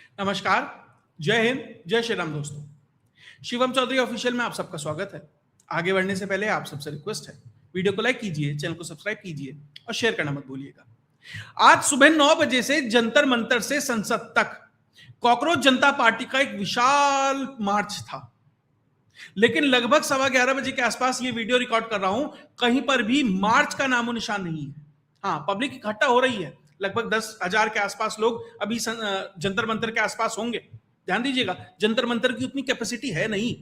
नमस्कार, जय हिंद, जय श्री राम दोस्तों। शिवम चौधरी ऑफिशियल में आप सबका स्वागत है। आगे बढ़ने से पहले आप सबसे रिक्वेस्ट है, वीडियो को लाइक कीजिए, चैनल को सब्सक्राइब कीजिए और शेयर करना मत भूलिएगा। आज सुबह 9 बजे से जंतर मंतर से संसद तक कॉकरोच जनता पार्टी का एक विशाल मार्च था, लेकिन लगभग 11:15 बजे के आसपास ये वीडियो रिकॉर्ड कर रहा हूं, कहीं पर भी मार्च का नामो निशान नहीं है। हाँ, पब्लिक इकट्ठा हो रही है, लगभग 10,000 के आसपास लोग अभी जंतर मंतर के आसपास होंगे। ध्यान दीजिएगा, जंतर मंतर की उतनी कैपेसिटी है नहीं,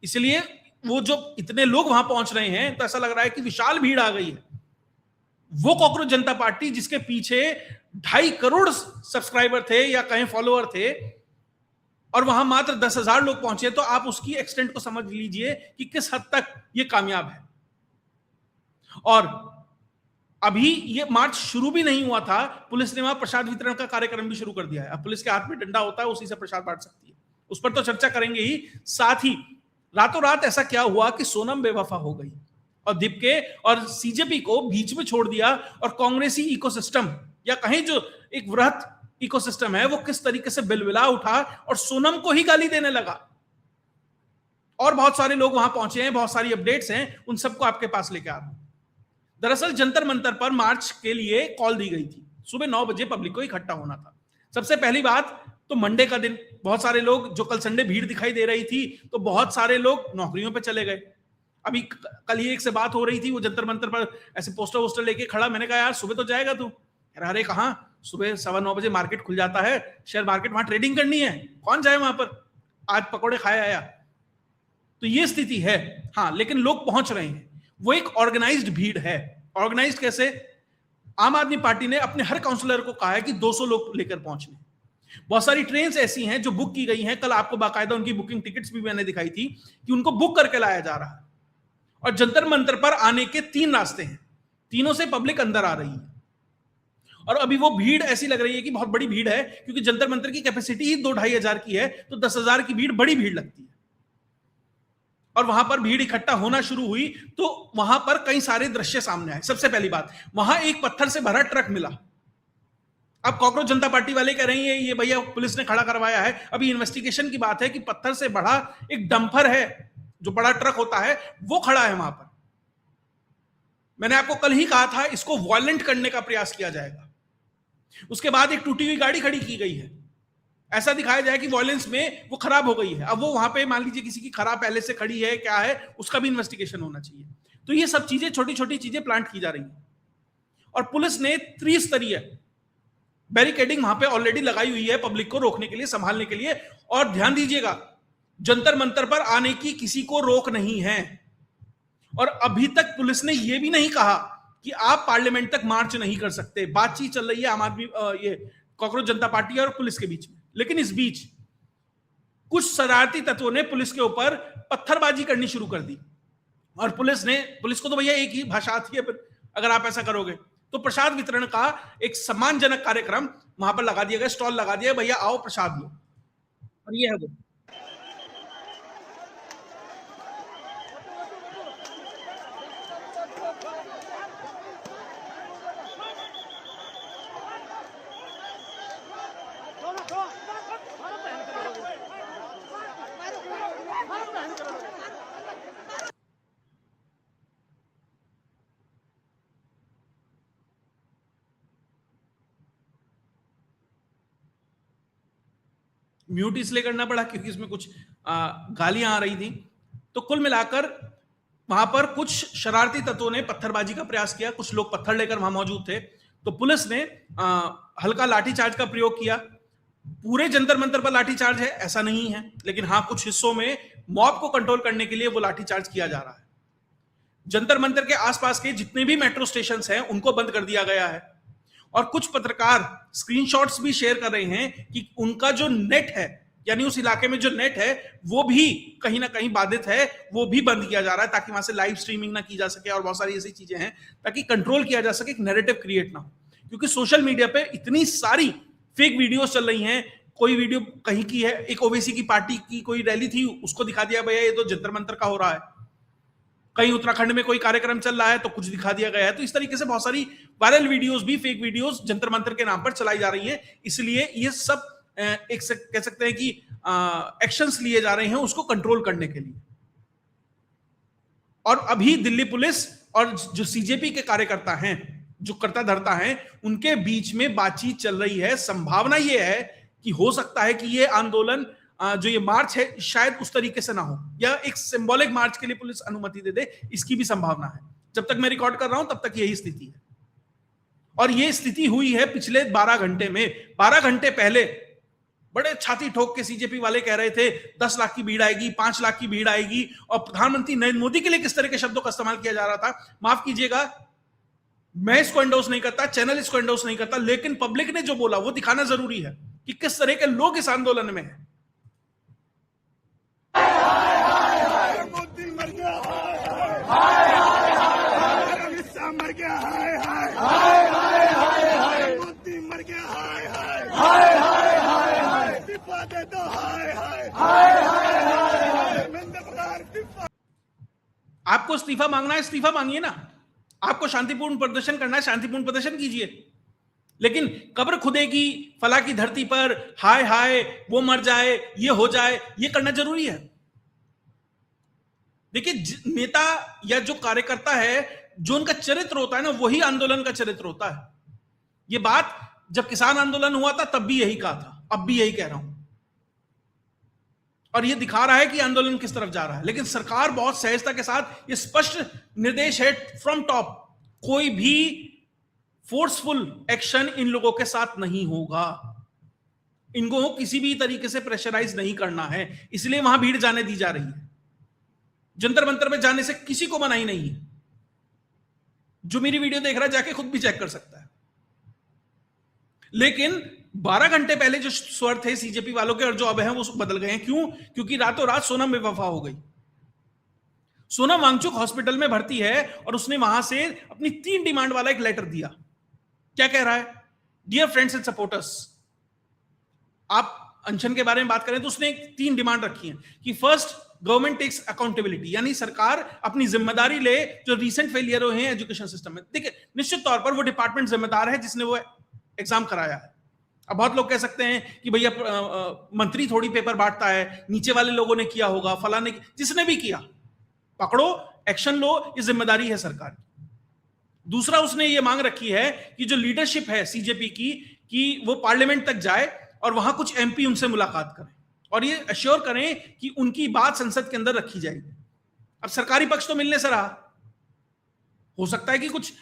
इसलिए वो जो इतने लोग वहां पहुंच रहे हैं तो ऐसा लग रहा है कि विशाल भीड़ आ गई है। वो कॉकरोच जनता पार्टी जिसके पीछे 2.5 करोड़ सब्सक्राइबर थे या कहें फॉलोअर थे, और वहां मात्र 10,000 लोग पहुंचे, तो आप उसकी एक्सटेंट को समझ लीजिए कि किस हद तक ये कामयाब है। और अभी ये मार्च शुरू भी नहीं हुआ था, पुलिस ने वहां प्रसाद वितरण का कार्यक्रम भी शुरू कर दिया है। अब पुलिस के हाथ में डंडा होता है, उसी से प्रसाद बांट सकती है, उस पर तो चर्चा करेंगे ही। साथ ही रातों रात ऐसा क्या हुआ कि सोनम बेवफा हो गई और दीपके और सीजेपी को बीच में छोड़ दिया, और कांग्रेसी इकोसिस्टम या कहें जो एक वृहत इकोसिस्टम है वो किस तरीके से बिलबिला उठा और सोनम को ही गाली देने लगा। और बहुत सारे लोग वहां पहुंचे हैं, बहुत सारी अपडेट्स हैं, उन सबको आपके पास लेके आ रहा हूं। दरअसल जंतर मंतर पर मार्च के लिए कॉल दी गई थी, सुबह 9 बजे पब्लिक को इकट्ठा होना था। सबसे पहली बात तो मंडे का दिन, बहुत सारे लोग, जो कल संडे भीड़ दिखाई दे रही थी, तो बहुत सारे लोग नौकरियों पे चले गए। अभी कल ही एक से बात हो रही थी, वो जंतर मंतर पर ऐसे पोस्टर वोस्टर लेके खड़ा। मैंने कहा यार सुबह तो जाएगा तू? अरे कहां, सुबह 9:15 बजे मार्केट खुल जाता है, शेयर मार्केट, वहां ट्रेडिंग करनी है, कौन जाए वहां पर? आज पकौड़े खाए आया। तो ये स्थिति है। हाँ, लेकिन लोग पहुंच रहे हैं, वो एक ऑर्गेनाइज्ड भीड़ है। ऑर्गेनाइज्ड कैसे? आम आदमी पार्टी ने अपने हर काउंसलर को कहा है कि 200 लोग लेकर पहुंचने। बहुत सारी ट्रेन्स ऐसी हैं जो बुक की गई हैं, कल आपको बाकायदा उनकी बुकिंग टिकट्स भी मैंने दिखाई थी कि उनको बुक करके लाया जा रहा है। और जंतर मंतर पर आने के 3 रास्ते हैं, तीनों से पब्लिक अंदर आ रही है। और अभी वो भीड़ ऐसी लग रही है कि बहुत बड़ी भीड़ है, क्योंकि जंतर मंतर की कैपेसिटी ही 2-2.5 हजार की है, तो 10,000 की भीड़ बड़ी भीड़ लगती है। और वहां पर भीड़ इकट्ठा होना शुरू हुई तो वहां पर कई सारे दृश्य सामने आए। सबसे पहली बात, वहां एक पत्थर से भरा ट्रक मिला। अब कॉकरोच जनता पार्टी वाले कह रही है ये भैया पुलिस ने खड़ा करवाया है। अभी इन्वेस्टिगेशन की बात है कि पत्थर से भरा एक डंपर है, जो बड़ा ट्रक होता है, वो खड़ा है वहां पर। मैंने आपको कल ही कहा था इसको वायलेंट करने का प्रयास किया जाएगा। उसके बाद एक टूटी हुई गाड़ी खड़ी की गई है, ऐसा दिखाया जाए कि वॉयलेंस में वो खराब हो गई है। अब वो वहां पे मान लीजिए किसी की खराब पहले से खड़ी है, क्या है, उसका भी इन्वेस्टिगेशन होना चाहिए। तो ये सब चीजें, छोटी छोटी चीजें प्लांट की जा रही हैं। और पुलिस ने त्रिस्तरीय बैरिकेडिंग वहां पे ऑलरेडी लगाई हुई है, पब्लिक को रोकने के लिए, संभालने के लिए। और ध्यान दीजिएगा, जंतर मंतर पर आने की किसी को रोक नहीं है। और अभी तक पुलिस ने यह भी नहीं कहा कि आप पार्लियामेंट तक मार्च नहीं कर सकते। बातचीत चल रही है आम आदमी, ये कॉकरोच जनता पार्टी और पुलिस के बीच में। लेकिन इस बीच कुछ शरारती तत्वों ने पुलिस के ऊपर पत्थरबाजी करनी शुरू कर दी। और पुलिस को तो भैया एक ही भाषा आती है, अगर आप ऐसा करोगे तो प्रसाद वितरण का एक सम्मानजनक कार्यक्रम वहां पर लगा दिया गया, स्टॉल लगा दिया, भैया आओ प्रसाद लो। और ये है वो। म्यूट इसलिए करना पड़ा क्योंकि इसमें कुछ गालियां आ रही थी। तो कुल मिलाकर वहां पर कुछ शरारती तत्वों ने पत्थरबाजी का प्रयास किया, कुछ लोग पत्थर लेकर वहां मौजूद थे। तो पुलिस ने हल्का लाठीचार्ज का प्रयोग किया। पूरे जंतर मंतर पर लाठीचार्ज है ऐसा नहीं है, लेकिन हाँ, कुछ हिस्सों में मॉब को कंट्रोल करने के लिए वो लाठीचार्ज किया जा रहा है। जंतर मंतर के आसपास के जितने भी मेट्रो स्टेशन हैं उनको बंद कर दिया गया है। और कुछ पत्रकार स्क्रीनशॉट्स भी शेयर कर रहे हैं कि उनका जो नेट है, यानी उस इलाके में जो नेट है, वो भी कहीं ना कहीं बाधित है, वो भी बंद किया जा रहा है, ताकि वहां से लाइव स्ट्रीमिंग ना की जा सके। और बहुत सारी ऐसी चीजें हैं ताकि कंट्रोल किया जा सके, एक नैरेटिव क्रिएट ना हो। क्योंकि सोशल मीडिया पे इतनी सारी फेक वीडियोस चल रही हैं। कोई वीडियो कहीं की है, एक ओवैसी की पार्टी की कोई रैली थी, उसको दिखा दिया भैया ये तो जंतर मंतर का हो रहा है। कहीं उत्तराखंड में कोई कार्यक्रम चल रहा है तो कुछ दिखा दिया गया है। तो इस तरीके से बहुत सारी वायरल वीडियोस भी, फेक वीडियोस जंतर मंतर के नाम पर चलाई जा रही हैं। इसलिए ये सब कह सकते हैं कि एक्शंस लिए जा रहे हैं उसको कंट्रोल करने के लिए। और अभी दिल्ली पुलिस और जो सीजेपी के कार्यकर्ता हैं, जो करता धरता हैं, उनके बीच में बातचीत चल रही है। संभावना यह है कि हो सकता है कि यह आंदोलन, जो ये मार्च है, शायद उस तरीके से ना हो, या एक सिंबॉलिक मार्च के लिए पुलिस अनुमति दे दे, इसकी भी संभावना है। जब तक मैं रिकॉर्ड कर रहा हूं तब तक यही स्थिति है। और ये स्थिति हुई है पिछले 12 घंटे में। 12 घंटे पहले बड़े छाती ठोक के सीजेपी वाले कह रहे थे 10 लाख की भीड़ आएगी, 5 लाख की भीड़ आएगी, और प्रधानमंत्री नरेंद्र मोदी के लिए किस तरह के शब्दों का इस्तेमाल किया जा रहा था। माफ कीजिएगा, मैं इसको एंडोर्स नहीं करता, चैनल इसको एंडोर्स नहीं करता, लेकिन पब्लिक ने जो बोला वो दिखाना जरूरी है कि किस तरह के लोग इस आंदोलन में हैं। मर गया, हाय हाय हाय हाय हाय हाय, मोदी मर गया, हाय हाय हाय हाय हाय हाय, इस्तीफा दे दो, हाय हाय हाय हाय हाय हाय, धर्मेंद्र प्रधान इस्तीफा। आपको इस्तीफा मांगना है, इस्तीफा मांगिए ना। आपको शांतिपूर्ण प्रदर्शन करना है, शांतिपूर्ण प्रदर्शन कीजिए, लेकिन कब्र खुदेगी फला की धरती पर, हाय हाय वो मर जाए, ये हो जाए, ये करना जरूरी है। देखिए, नेता या जो कार्यकर्ता है, जो उनका चरित्र होता है ना, वही आंदोलन का चरित्र होता है। ये बात जब किसान आंदोलन हुआ था तब भी यही कहा था, अब भी यही कह रहा हूं, और ये दिखा रहा है कि आंदोलन किस तरफ जा रहा है। लेकिन सरकार बहुत सहजता के साथ, ये स्पष्ट निर्देश है फ्रॉम टॉप, कोई भी फोर्सफुल एक्शन इन लोगों के साथ नहीं होगा, इनको किसी भी तरीके से प्रेशराइज नहीं करना है, इसलिए वहां भीड़ जाने दी जा रही है। जंतर मंतर में जाने से किसी को मनाही नहीं है। जो मेरी वीडियो देख रहा है जाके खुद भी चेक कर सकता है। लेकिन 12 घंटे पहले जो स्वर थे सीजेपी वालों के और जो अब हैं वो बदल गए हैं। क्यों? क्योंकि रातों रात सोनम बेवफा हो गई। सोनम वांगचुक हॉस्पिटल में भर्ती है और उसने वहां से अपनी 3 डिमांड वाला एक लेटर दिया। क्या कह रहा है? डियर फ्रेंड्स एंड सपोर्टर्स, आप अनशन के बारे में बात करें तो उसने 3 डिमांड रखी है कि फर्स्ट, गवर्नमेंट टेक्स अकाउंटेबिलिटी, यानी सरकार अपनी जिम्मेदारी ले जो रीसेंट फेलियर हुए हैं एजुकेशन सिस्टम में। देखिए, निश्चित तौर पर वो डिपार्टमेंट जिम्मेदार है जिसने वो एग्जाम कराया है। अब बहुत लोग कह सकते हैं कि भैया मंत्री थोड़ी पेपर बांटता है, नीचे वाले लोगों ने किया होगा, फलाने, जिसने भी किया पकड़ो, एक्शन लो, ये जिम्मेदारी है सरकार की। दूसरा, उसने ये मांग रखी है कि जो लीडरशिप है सीजेपी की, कि वो पार्लियामेंट तक जाए और वहां कुछ एमपी उनसे मुलाकात करें और ये अश्योर करें कि उनकी बात संसद के अंदर रखी जाएगी। अब सरकारी पक्ष तो मिलने से रहा, हो सकता है कि कुछ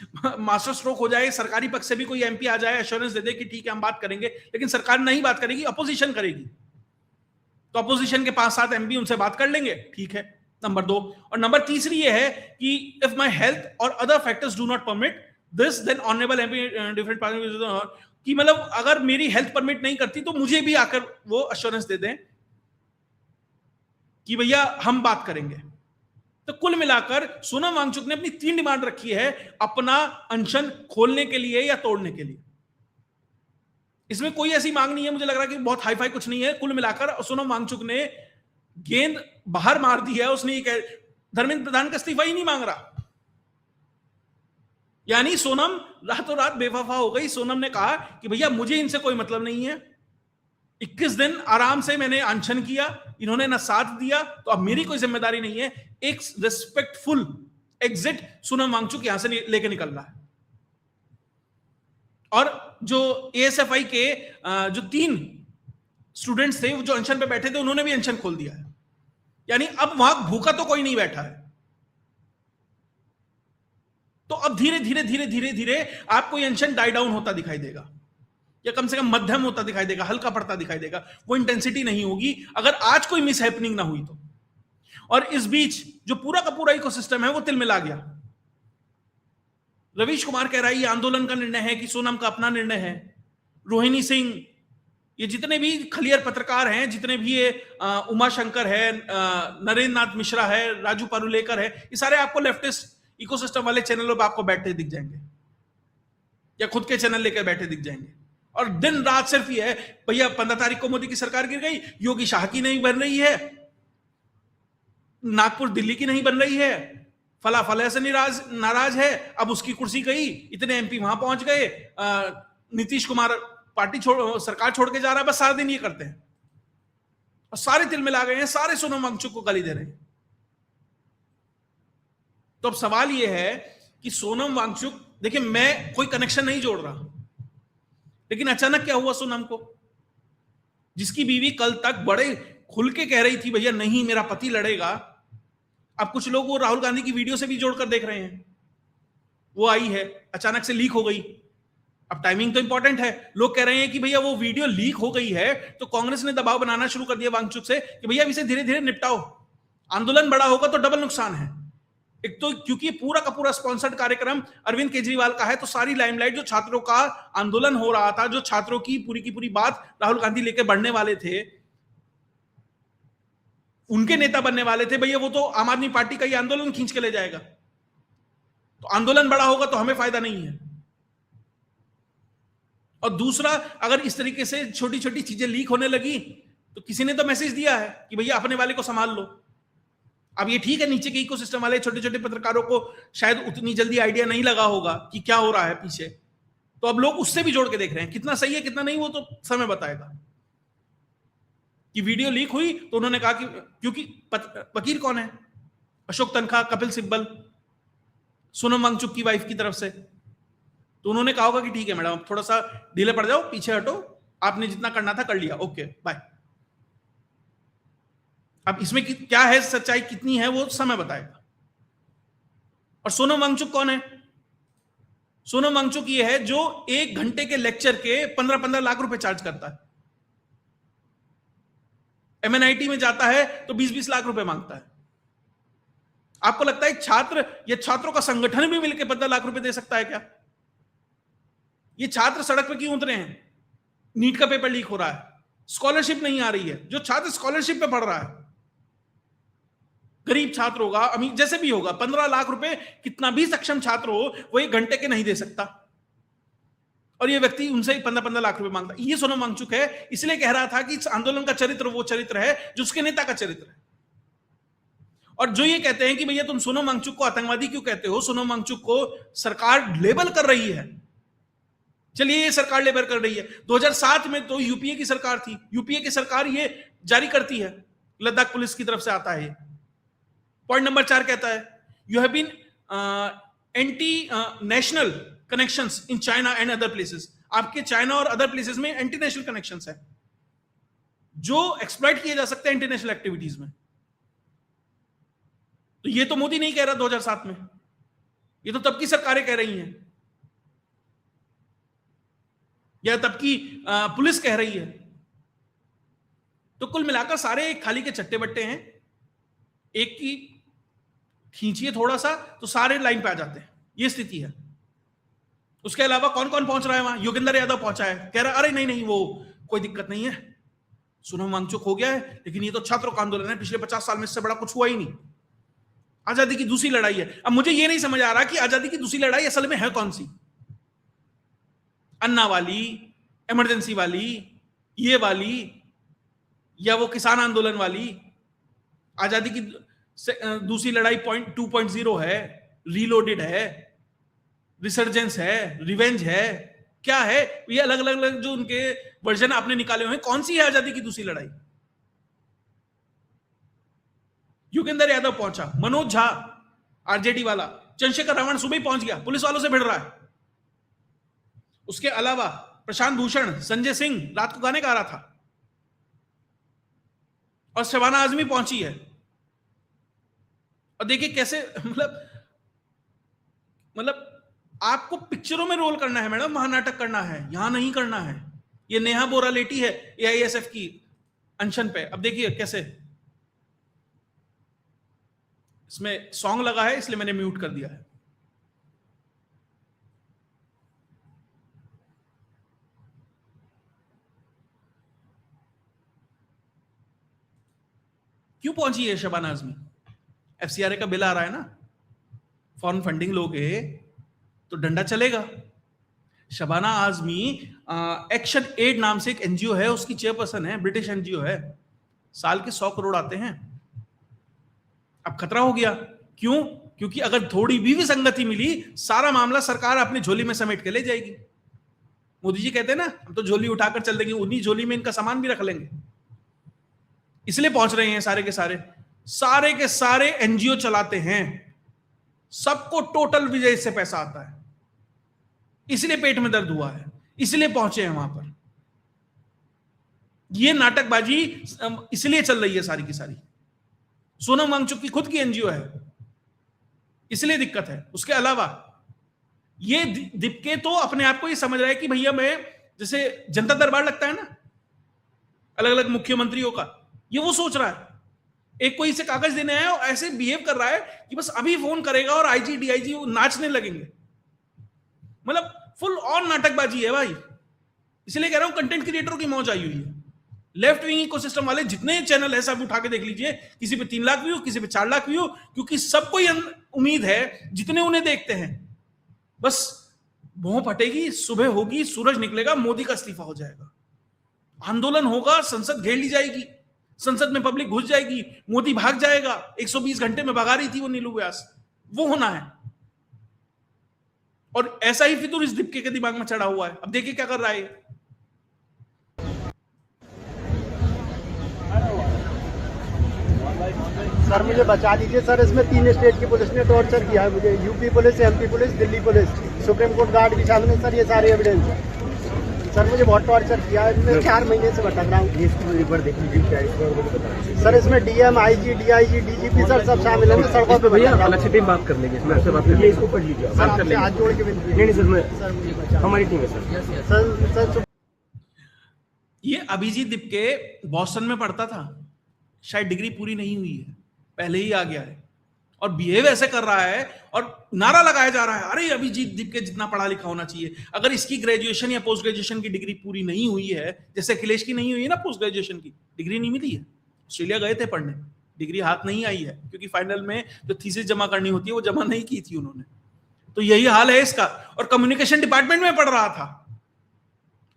मास्टर स्ट्रोक हो जाए, सरकारी पक्ष से भी कोई एमपी आ जाए, एश्योरेंस दे दे कि ठीक है हम बात करेंगे, लेकिन सरकार नहीं बात करेगी, अपोजिशन करेगी। तो अपोजिशन के 5-7 एमपी उनसे बात कर लेंगे, ठीक है, नंबर 2। और नंबर तीसरी ये है कि इफ माई हेल्थ और other factors do not permit this, then honourable MP different parliament, कि मतलब अगर मेरी हेल्थ परमिट नहीं करती तो मुझे भी आकर वो अश्योरेंस दे दें कि भैया हम बात करेंगे। तो कुल मिलाकर सोनम वांगचुक ने अपनी 3 डिमांड रखी है अपना अनशन खोलने के लिए या तोड़ने के लिए। इसमें कोई ऐसी मांग नहीं है, मुझे लग रहा है कि बहुत हाई फाई कुछ नहीं है। कुल मिलाकर सोनम वांगचुक ने गेंद बाहर मार दी है। उसने ये धर्मेंद्र प्रधान का इस्तीफा ही नहीं मांग रहा, यानी सोनम रातों रात बेवफा हो गई। सोनम ने कहा कि भैया मुझे इनसे कोई मतलब नहीं है, 21 दिन आराम से मैंने अनशन किया, इन्होंने ना साथ दिया, तो अब मेरी कोई जिम्मेदारी नहीं है। एक रिस्पेक्टफुल एग्जिट सोनम वांगचुक यहां से लेके निकल रहा है। और जो एएसएफआई के जो 3 स्टूडेंट्स थे जो अनशन पे बैठे थे, उन्होंने भी अनशन खोल दिया है, यानी अब वहां भूखा तो कोई नहीं बैठा है। तो अब धीरे धीरे धीरे धीरे धीरे आपको ये अनशन डाई डाउन होता दिखाई देगा, या कम से कम मध्यम होता दिखाई देगा, हल्का पड़ता दिखाई देगा। वो इंटेंसिटी नहीं होगी अगर आज कोई मिस हैपनिंग ना हुई तो। और इस बीच जो पूरा का पूरा इकोसिस्टम है वो तिलमिला गया। रवीश कुमार कह रहा है ये आंदोलन का निर्णय है कि सोनम का अपना निर्णय है। रोहिणी सिंह, ये जितने भी खलियर पत्रकार हैं, जितने भी ये उमा शंकर है, नरेंद्र नाथ मिश्रा है, राजू पारुलेकर है, ये सारे आपको लेफ्टिस्ट इकोसिस्टम वाले चैनलों पर आपको बैठे दिख जाएंगे, या खुद के चैनल लेकर बैठे दिख जाएंगे। और दिन रात सिर्फ ये है, भैया 15 तारीख को मोदी की सरकार गिर गई, योगी शाह की नहीं बन रही है, नागपुर दिल्ली की नहीं बन रही है, फला फला से नाराज है, अब उसकी कुर्सी गई, इतने एमपी वहां पहुंच गए, नीतीश कुमार पार्टी सरकार छोड़ के जा रहा है, बस सारा दिन ये करते हैं और सारे तिल मिला गए हैं, सारे सोनम वांगचुक को गाली दे रहे हैं। तो अब सवाल यह है कि सोनम वांगचुक, देखिए मैं कोई कनेक्शन नहीं जोड़ रहा, लेकिन अचानक क्या हुआ सोनम को, जिसकी बीवी कल तक बड़े खुल के कह रही थी भैया नहीं मेरा पति लड़ेगा, अब कुछ लोग वो राहुल गांधी की वीडियो से भी जोड़कर देख रहे हैं, वो आई है अचानक से लीक हो गई। अब टाइमिंग तो इंपॉर्टेंट है, लोग कह रहे हैं कि भैया वो वीडियो लीक हो गई है तो कांग्रेस ने दबाव बनाना शुरू कर दिया वांगचुक से कि भैया इसे धीरे धीरे निपटाओ, आंदोलन बड़ा होगा तो डबल नुकसान है। एक तो क्योंकि पूरा का पूरा स्पॉन्सर्ड कार्यक्रम अरविंद केजरीवाल का है, तो सारी लाइमलाइट जो छात्रों का आंदोलन हो रहा था, जो छात्रों की पूरी बात राहुल गांधी लेकर बढ़ने वाले थे, उनके नेता बनने वाले थे, भैया वो तो आम आदमी पार्टी का ही आंदोलन खींच के ले जाएगा, तो आंदोलन बड़ा होगा तो हमें फायदा नहीं है। और दूसरा, अगर इस तरीके से छोटी छोटी चीजें लीक होने लगी तो किसी ने तो मैसेज दिया है कि भैया अपने वाले को संभाल लो। अब ये ठीक है, नीचे के इकोसिस्टम वाले छोटे छोटे पत्रकारों को शायद उतनी जल्दी आइडिया नहीं लगा होगा कि क्या हो रहा है पीछे, तो अब लोग उससे भी जोड़ के देख रहे हैं। कितना सही है कितना नहीं वो तो समय बताएगा। कि वीडियो लीक हुई तो उन्होंने कहा कि क्योंकि वकील कौन है, अशोक तनखा, कपिल सिब्बल, सोनम वांगचुक की वाइफ की तरफ से, तो उन्होंने कहा होगा कि ठीक है मैडम अब थोड़ा सा ढीले पड़ जाओ, पीछे हटो, आपने जितना करना था कर लिया, ओके बाय। अब इसमें क्या है सच्चाई कितनी है वो समय बताएगा। और सोनम वांगचुक कौन है? सोनम वांगचुक ये है जो 1 घंटे के लेक्चर के 15-15 लाख रुपए चार्ज करता है। MNIT में जाता है तो 20-20 लाख रुपए मांगता है। आपको लगता है छात्र या छात्रों का संगठन भी मिलकर 15 लाख रुपए दे सकता है क्या? ये छात्र सड़क पे क्यों उतरे हैं? नीट का पेपर लीक हो रहा है, स्कॉलरशिप नहीं आ रही है, जो छात्र स्कॉलरशिप पे पढ़ रहा है, गरीब छात्र होगा, अमीर जैसे भी होगा, 15 लाख रुपए कितना भी सक्षम छात्र हो वो 1 घंटे के नहीं दे सकता, और ये व्यक्ति उनसे 15-15 लाख रुपए मांगता। ये सोनम वांगचुक है, इसलिए कह रहा था कि इस आंदोलन का चरित्र वो चरित्र है जो उसके नेता का चरित्र है। और जो ये कहते हैं कि भैया तुम सोनम वांगचुक को आतंकवादी क्यों कहते हो, सोनम वांगचुक को सरकार लेबल कर रही है, चलिए ये सरकार लेबल कर रही है। 2007 में तो यूपीए की सरकार थी, यूपीए की सरकार ये जारी करती है, लद्दाख पुलिस की तरफ से आता है। पॉइंट नंबर 4 कहता है you have been anti national connections in China and other places. आपके चाइना और अदर प्लेसेस में एंटी नेशनल कनेक्शंस है जो एक्सप्लॉइट किए जा सकते हैं इंटरनेशनल एक्टिविटीज में। तो ये तो मोदी नहीं कह रहा 2007 में, ये तो तब की सरकारें कह रही हैं, या तब की पुलिस कह रही है। तो कुल मिलाकर सारे खाली के चट्टे बट्टे हैं, एक की खींचिए थोड़ा सा तो सारे लाइन पे आ जाते हैं, ये स्थिति है। उसके अलावा कौन कौन पहुंच रहा है वहां? योगेंद्र यादव पहुंचा है, कह रहा अरे नहीं वो कोई दिक्कत नहीं है, सोनम वांगचुक हो गया है, लेकिन ये तो छात्रों का आंदोलन है, पिछले 50 साल में इससे बड़ा कुछ हुआ ही नहीं, आजादी की दूसरी लड़ाई है। अब मुझे ये नहीं समझ आ रहा कि आजादी की दूसरी लड़ाई असल में है कौन सी, अन्ना वाली, इमरजेंसी वाली, ये वाली, या वो किसान आंदोलन वाली? आजादी की दूसरी लड़ाई 2.0 है, रीलोडेड है, रिसर्जेंस है, रिवेंज है, क्या है? ये अलग अलग जो उनके वर्जन आपने निकाले हुए हैं, कौन सी है आजादी की दूसरी लड़ाई? योगेंद्र यादव पहुंचा, मनोज झा आरजेडी वाला, चंद्रशेखर रावण सुबह ही पहुंच गया, पुलिस वालों से भिड़ रहा है। उसके अलावा प्रशांत भूषण, संजय सिंह रात को गाने गा रहा था, और शबाना आजमी पहुंची है। और देखिए कैसे मतलब आपको पिक्चरों में रोल करना है मैडम, वहां नाटक करना है, यहां नहीं करना है। ये नेहा बोरा लेटी है AISF की अनशन पे। अब देखिए कैसे, इसमें सॉन्ग लगा है इसलिए मैंने म्यूट कर दिया है। क्यों पहुंची है शबाना आजमी? FCRA का बिल आ रहा है ना, फॉरेन फंडिंग लोगे तो डंडा चलेगा। शबाना आजमी एक्शन एड नाम से एक NGO है, उसकी चेयरपर्सन है, ब्रिटिश NGO है, साल के 100 करोड़ आते हैं। अब खतरा हो गया, क्यों? क्योंकि अगर थोड़ी भी विसंगति मिली, सारा मामला सरकार अपनी झोली में समेट के ले जाएगी। मोदी जी कहते हैं ना, हम तो झोली उठाकर चल देंगे, उन्हीं झोली में इनका सामान भी रख लेंगे। इसलिए पहुंच रहे हैं सारे के सारे एनजीओ चलाते हैं, सबको टोटल विजय से पैसा आता है, इसलिए पेट में दर्द हुआ है, इसलिए पहुंचे हैं वहां पर। ये नाटकबाजी इसलिए चल रही है सारी की सारी। सोनम वांगचुक की खुद की एनजीओ है, इसलिए दिक्कत है। उसके अलावा ये दीपके तो अपने आप को ये समझ रहा है कि भैया मैं, जैसे जनता दरबार लगता है ना अलग अलग मुख्यमंत्रियों का, ये वो सोच रहा है। एक कोई इसे कागज देने आया और ऐसे बिहेव कर रहा है कि बस अभी फोन करेगा और आईजी डीआईजी नाचने लगेंगे। मतलब फुल ऑन नाटकबाजी है भाई। इसलिए कह रहा हूं कंटेंट क्रिएटरों की मौज आई हुई है। लेफ्ट विंग इकोसिस्टम वाले जितने चैनल है सब उठा के देख लीजिए, किसी पे 3 लाख व्यू, किसी पे 4 लाख व्यू, क्योंकि सबको ये उम्मीद है जितने उन्हें देखते हैं, बस भौं फटेगी, सुबह होगी, सूरज निकलेगा, मोदी का इस्तीफा हो जाएगा, आंदोलन होगा, संसद घेर ली जाएगी, संसद में पब्लिक घुस जाएगी, मोदी भाग जाएगा। 120 घंटे में भगा रही थी वो नीलू व्यास, वो होना है। और ऐसा ही फितूर इस दीपके के दिमाग में चढ़ा हुआ है। अब देखिए क्या कर रहा है। सर मुझे बचा दीजिए सर, इसमें 3 स्टेट की पुलिस ने टॉर्चर किया है मुझे, UP police, MP police, Delhi police, supreme court guard के साथ में सर ये सारे एविडेंस है। सर मुझे बहुत टॉर्चर किया है, मैं 4 महीने से भटक रहा हूँ। एक बार देख लीजिए क्या इसमें मुझे बताइए सर। इसमें DM, IG, DIG, DGP sir सब शामिल हैं। सड़कों पे भैया अलग से टीम बात कर लेंगे, इसमें आपसे बात कर लीजिए, इसको पढ़ लीजिए, सर आपसे हाथ जोड़ के नहीं सर, मैं हमारी टीम है सर। ये अभिजीत दीपके बॉस्टन में पढ़ता था, शायद डिग्री पूरी नहीं हुई है, पहले ही आ गया है और बिहेव ऐसे कर रहा है और नारा लगाया जा रहा है, अरे अभिजीत दीपके जितना पढ़ा लिखा होना चाहिए। अगर इसकी ग्रेजुएशन या पोस्ट ग्रेजुएशन की डिग्री पूरी नहीं हुई है, जैसे अखिलेश की नहीं हुई है ना, पोस्ट ग्रेजुएशन की डिग्री नहीं मिली है, ऑस्ट्रेलिया गए थे पढ़ने, डिग्री हाथ नहीं आई है, क्योंकि फाइनल में जो थीसिस जमा करनी होती है वो जमा नहीं की थी उन्होंने। तो यही हाल है इसका। और कम्युनिकेशन डिपार्टमेंट में पढ़ रहा था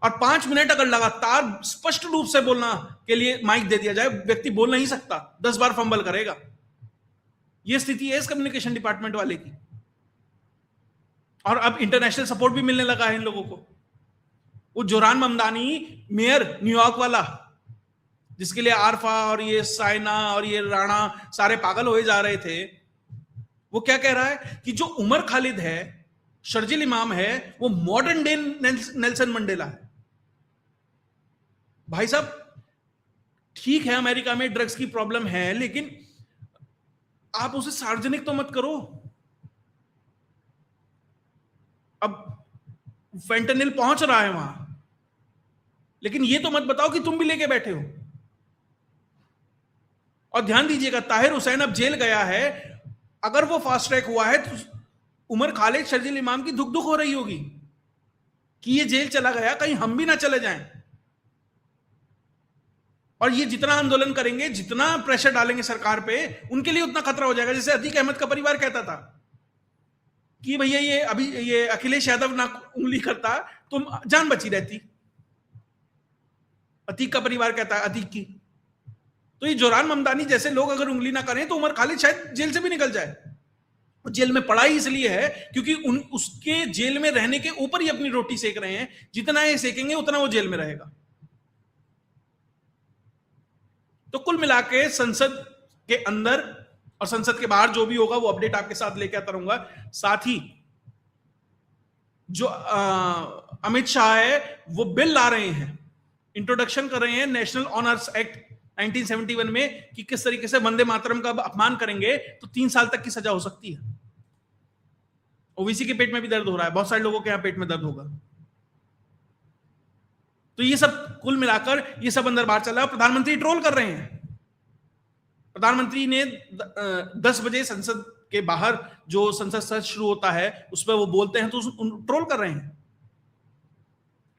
और 5 मिनट अगर लगातार स्पष्ट रूप से बोलना के लिए माइक दे दिया जाए, व्यक्ति बोल नहीं सकता, 10 बार फंबल करेगा। यह स्थिति है इस कम्युनिकेशन डिपार्टमेंट वाले की। और अब इंटरनेशनल सपोर्ट भी मिलने लगा है इन लोगों को। वो जोरान ममदानी, मेयर न्यूयॉर्क वाला, जिसके लिए आरफा और ये साइना और ये राणा सारे पागल होए जा रहे थे, वो क्या कह रहा है कि जो उमर खालिद है, शर्जिल इमाम है, वो मॉडर्न डे नेल्सन मंडेला है। भाई साहब ठीक है अमेरिका में ड्रग्स की प्रॉब्लम है, लेकिन आप उसे सार्वजनिक तो मत करो। अब फेंटेनिल पहुंच रहा है वहां, लेकिन ये तो मत बताओ कि तुम भी लेके बैठे हो। और ध्यान दीजिएगा, ताहिर हुसैन अब जेल गया है, अगर वो फास्ट ट्रैक हुआ है तो उमर खालिद, शर्जिल इमाम की दुख हो रही होगी कि ये जेल चला गया, कहीं हम भी ना चले जाएं। और ये जितना आंदोलन करेंगे, जितना प्रेशर डालेंगे सरकार पे, उनके लिए उतना खतरा हो जाएगा। जैसे अतीक अहमद का परिवार कहता था कि भैया ये अखिलेश यादव ना उंगली करता तो जान बची रहती। अतीक का परिवार कहता है, अतीक की। तो ये जोरान ममदानी जैसे लोग अगर उंगली ना करें तो उमर खालिद शायद जेल से भी निकल जाए। वो जेल में पड़ा ही इसलिए है क्योंकि उसके जेल में रहने के ऊपर ही अपनी रोटी सेक रहे हैं। जितना ये सेकेंगे उतना वो जेल में रहेगा। तो कुल मिला के संसद के अंदर और संसद के बाहर जो भी होगा वो अपडेट आपके साथ लेके आता रहूंगा। साथ ही जो अमित शाह है वो बिल ला रहे हैं, इंट्रोडक्शन कर रहे हैं नेशनल ऑनर्स एक्ट 1971 में कि किस तरीके से वंदे मातरम का अपमान करेंगे तो 3 साल तक की सजा हो सकती है। ओबीसी के पेट में भी दर्द हो रहा है, बहुत सारे लोगों के यहां पेट में दर्द होगा। तो ये सब कुल मिलाकर ये सब अंदर बाहर चल रहा है। प्रधानमंत्री ट्रोल कर रहे हैं। प्रधानमंत्री ने 10 बजे संसद के बाहर जो संसद सत्र शुरू होता है उस पर वो बोलते हैं तो ट्रोल कर रहे हैं।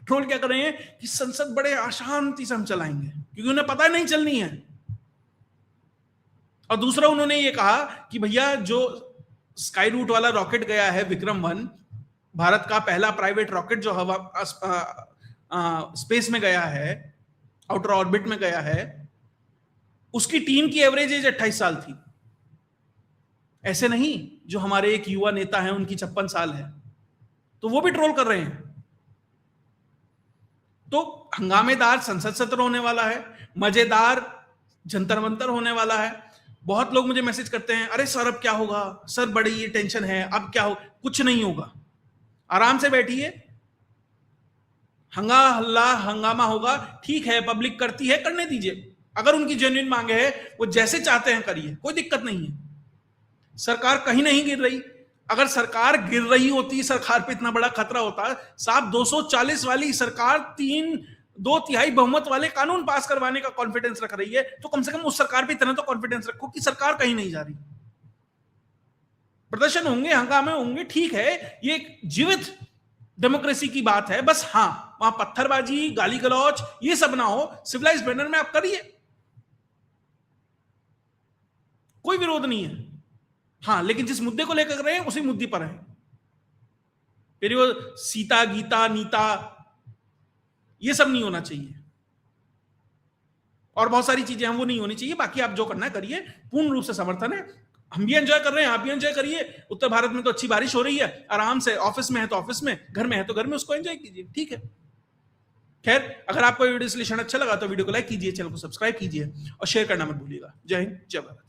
ट्रोल क्या कर रहे हैं कि संसद बड़े अशांति से हम चलाएंगे क्योंकि उन्हें पता नहीं चलनी है। और दूसरा उन्होंने ये कहा कि भैया जो स्काई रूट वाला रॉकेट गया है विक्रम-1, भारत का पहला प्राइवेट रॉकेट जो हवा स्पेस में गया है, आउटर ऑर्बिट में गया है, उसकी टीम की एवरेज एज 28 साल थी। ऐसे नहीं जो हमारे एक युवा नेता हैं उनकी 56 साल है। तो वो भी ट्रोल कर रहे हैं। तो हंगामेदार संसद सत्र होने वाला है, मजेदार जंतर मंतर होने वाला है। बहुत लोग मुझे मैसेज करते हैं, अरे सर अब क्या होगा, सर बड़ी ये टेंशन है, अब क्या हो। कुछ नहीं होगा, आराम से बैठिए, हंगामा होगा, ठीक है, पब्लिक करती है, करने दीजिए। अगर उनकी जेन्युइन मांगे है, वो जैसे चाहते हैं करिए, कोई दिक्कत नहीं है। सरकार कहीं नहीं गिर रही। अगर सरकार गिर रही होती, सरकार पे इतना बड़ा खतरा होता, साहब 240 वाली सरकार 2/3 बहुमत वाले कानून पास करवाने का कॉन्फिडेंस रख रही है, तो कम से कम उस सरकार पे इतना तो कॉन्फिडेंस रखो कि सरकार कहीं नहीं जा रही। प्रदर्शन होंगे, हंगामे होंगे, ठीक है, ये एक जीवित डेमोक्रेसी की बात है। बस हाँ, वहां पत्थरबाजी, गाली गलौज ये सब ना हो, सिविलाइज्ड मैनर में आप करिए, कोई विरोध नहीं है। हाँ, लेकिन जिस मुद्दे को लेकर रहे हैं उसी मुद्दे पर है। फिर वो सीता गीता नीता ये सब नहीं होना चाहिए, और बहुत सारी चीजें हैं वो नहीं होनी चाहिए। बाकी आप जो करना है करिए, पूर्ण रूप से समर्थन है। हम भी एंजॉय कर रहे हैं, आप भी एंजॉय करिए। उत्तर भारत में तो अच्छी बारिश हो रही है, आराम से, ऑफिस में है तो ऑफिस में, घर में है तो घर में, उसको एंजॉय कीजिए, ठीक है। खैर, अगर आपको वीडियो विश्लेषण अच्छा लगा तो वीडियो को लाइक कीजिए, चैनल को सब्सक्राइब कीजिए और शेयर करना मत भूलिएगा। जय हिंद, जय भारत।